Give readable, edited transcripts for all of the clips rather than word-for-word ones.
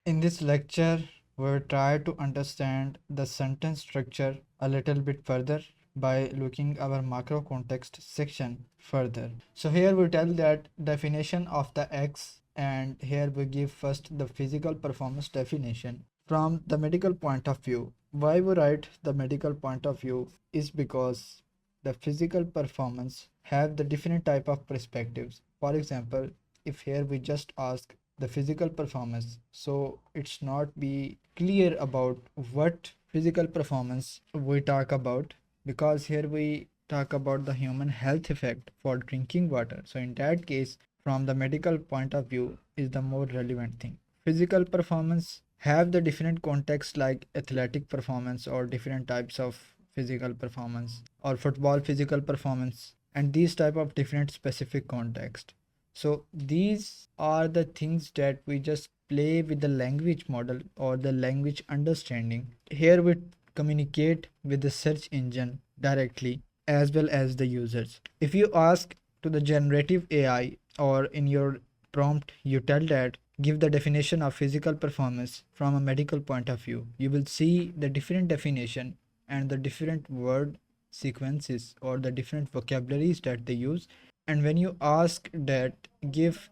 In this lecture, we'll try to understand the sentence structure a little bit further by looking our macro context section further. So here we tell that definition of the X, and here we give first the physical performance definition from the medical point of view. Why we write the medical point of view is because the physical performance have the different type of perspectives. For example, if here we just ask the physical performance, so it's not be clear about what physical performance we talk about, because here we talk about the human health effect for drinking water. So in that case, from the medical point of view is the more relevant thing. Physical performance have the different context like athletic performance or different types of physical performance or football physical performance, and these type of different specific context. So these are the things that we just play with the language model or the language understanding. Here we communicate with the search engine directly as well as the users. If you ask to the generative AI or in your prompt you tell that give the definition of physical performance from a medical point of view, you will see the different definition and the different word sequences or the different vocabularies that they use. And when you ask that give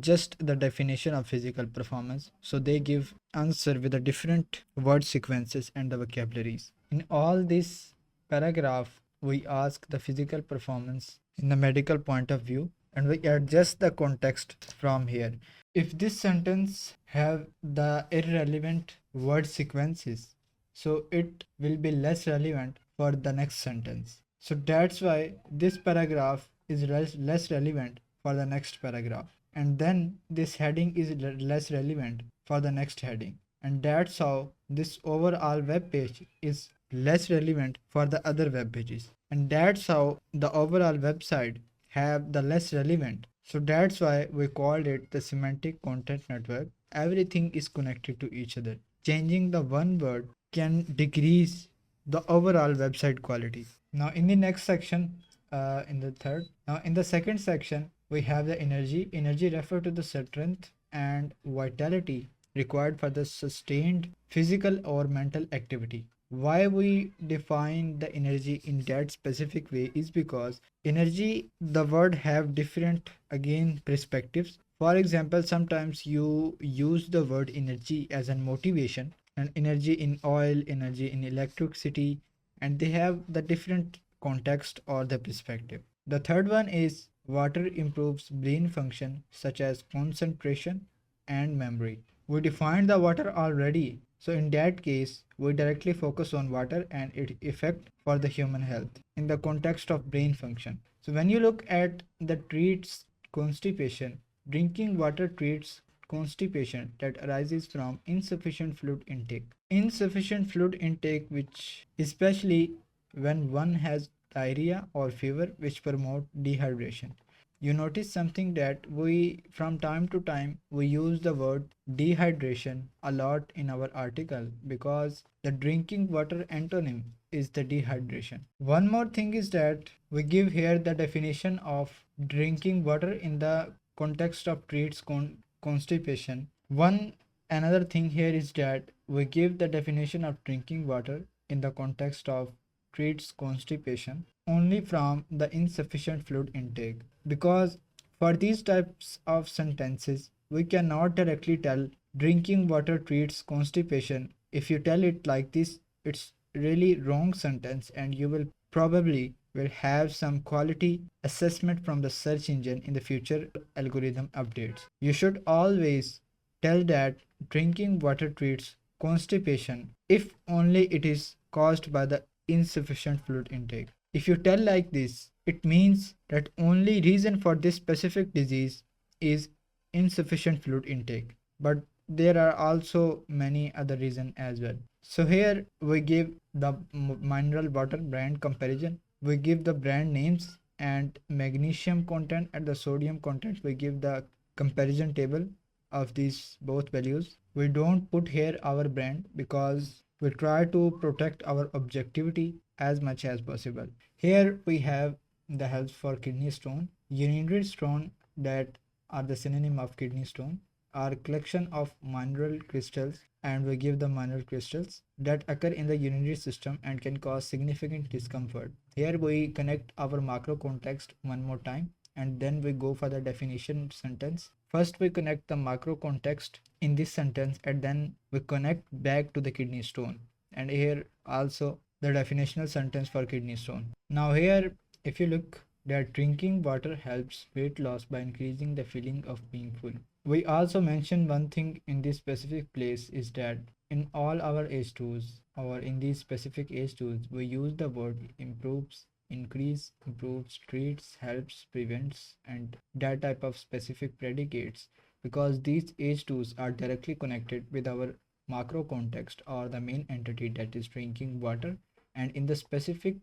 just the definition of physical performance, so they give answer with the different word sequences and the vocabularies. In all this paragraph, we ask the physical performance in the medical point of view, and we adjust the context from here. If this sentence have the irrelevant word sequences, so it will be less relevant for the next sentence. So that's why this paragraph is less relevant for the next paragraph, and then this heading is less relevant for the next heading, and that's how this overall web page is less relevant for the other web pages, and that's how the overall website have the less relevant. So that's why we called it the semantic content network. Everything is connected to each other. Changing the one word can decrease the overall website quality. Now in the next section, in the second section, we have the energy. Energy refer to the strength and vitality required for the sustained physical or mental activity. Why we define the energy in that specific way is because energy, the word have different again perspectives. For example, sometimes you use the word energy as a motivation, and energy in oil, energy in electricity, and they have the different context or the perspective. The third one is water improves brain function such as concentration and memory. We defined the water already, so in that case we directly focus on water and its effect for the human health in the context of brain function. So when you look at the treats constipation, drinking water treats constipation that arises from insufficient fluid intake. Insufficient fluid intake, which especially when one has diarrhea or fever, which promote dehydration. You notice something that we from time to time we use the word dehydration a lot in our article because the drinking water antonym is the dehydration. One more thing is that we give here the definition of drinking water in the context of treats constipation. One another thing here is that we give the definition of drinking water in the context of treats constipation only from the insufficient fluid intake, because for these types of sentences we cannot directly tell drinking water treats constipation. If you tell it like this, it's really wrong sentence, and you will probably will have some quality assessment from the search engine in the future algorithm updates. You should always tell that drinking water treats constipation if only it is caused by the insufficient fluid intake. If you tell like this, it means that only reason for this specific disease is insufficient fluid intake, but there are also many other reasons as well. So here we give the mineral water brand comparison, we give the brand names and magnesium content and the sodium content, we give the comparison table of these both values. We don't put here our brand because we try to protect our objectivity as much as possible. Here we have the helps for kidney stone, urinary stone that are the synonym of kidney stone, are collection of mineral crystals, and we give the mineral crystals that occur in the urinary system and can cause significant discomfort. Here we connect our macro context one more time, and then we go for the definition sentence. First we connect the macro context in this sentence, and then we connect back to the kidney stone, and here also the definitional sentence for kidney stone. Now here, if you look, that drinking water helps weight loss by increasing the feeling of being full. We also mention one thing in this specific place is that in all our H2s or in these specific H2s, we use the word improves, increase, improves, treats, helps, prevents, and that type of specific predicates, because these H2s are directly connected with our macro context or the main entity, that is drinking water. And in the specific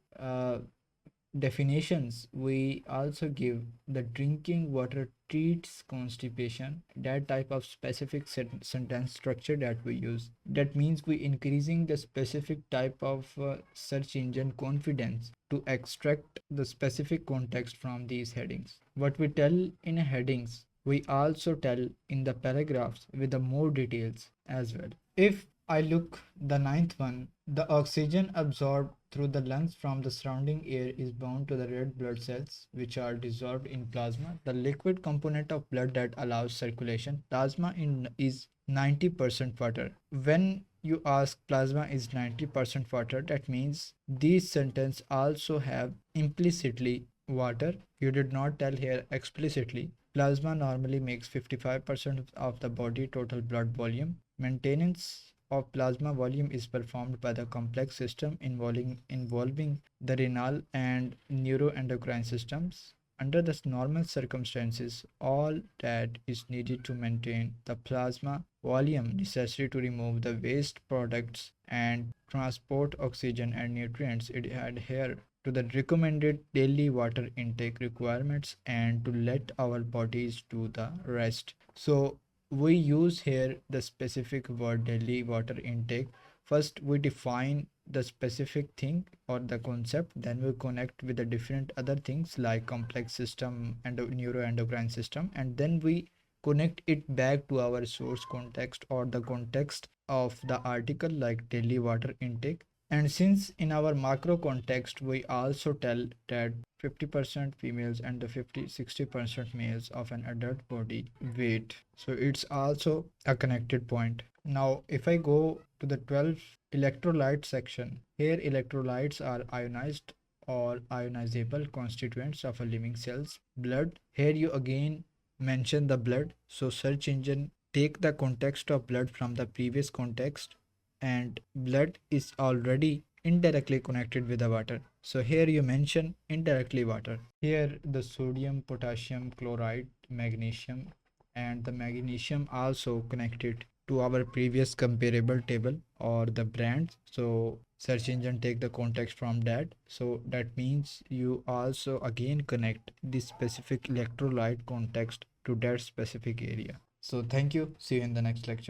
definitions, we also give the drinking water treats constipation, that type of specific sentence structure that we use. That means we increasing the specific type of search engine confidence to extract the specific context from these headings. What we tell in headings, we also tell in the paragraphs with the more details as well. If I look the ninth one, the oxygen absorbed through the lungs from the surrounding air is bound to the red blood cells, which are dissolved in plasma, the liquid component of blood that allows circulation. Plasma is 90% water. When you ask plasma is 90% water, that means these sentence also have implicitly water. You did not tell here explicitly. Plasma normally makes 55% of the body total blood volume. Maintenance of plasma volume is performed by the complex system involving the renal and neuroendocrine systems. Under the normal circumstances, all that is needed to maintain the plasma volume necessary to remove the waste products and transport oxygen and nutrients, it adhere to the recommended daily water intake requirements and to let our bodies do the rest. So we use here the specific word daily water intake. First we define the specific thing or the concept, then we connect with the different other things like complex system and neuroendocrine system, and then we connect it back to our source context or the context of the article like daily water intake. And since in our macro context we also tell that 50% females and the 50-60% males of an adult body weight, so it's also a connected point. Now if I go to the 12 electrolyte section, here electrolytes are ionized or ionizable constituents of a living cell's blood. Here you again mention the blood, so search engine take the context of blood from the previous context, and blood is already indirectly connected with the water, so here you mention indirectly water. Here the sodium, potassium, chloride, magnesium, and the magnesium also connected to our previous comparable table or the brand, so search engine take the context from that. So that means you also again connect this specific electrolyte context to that specific area. So thank you, see you in the next lecture.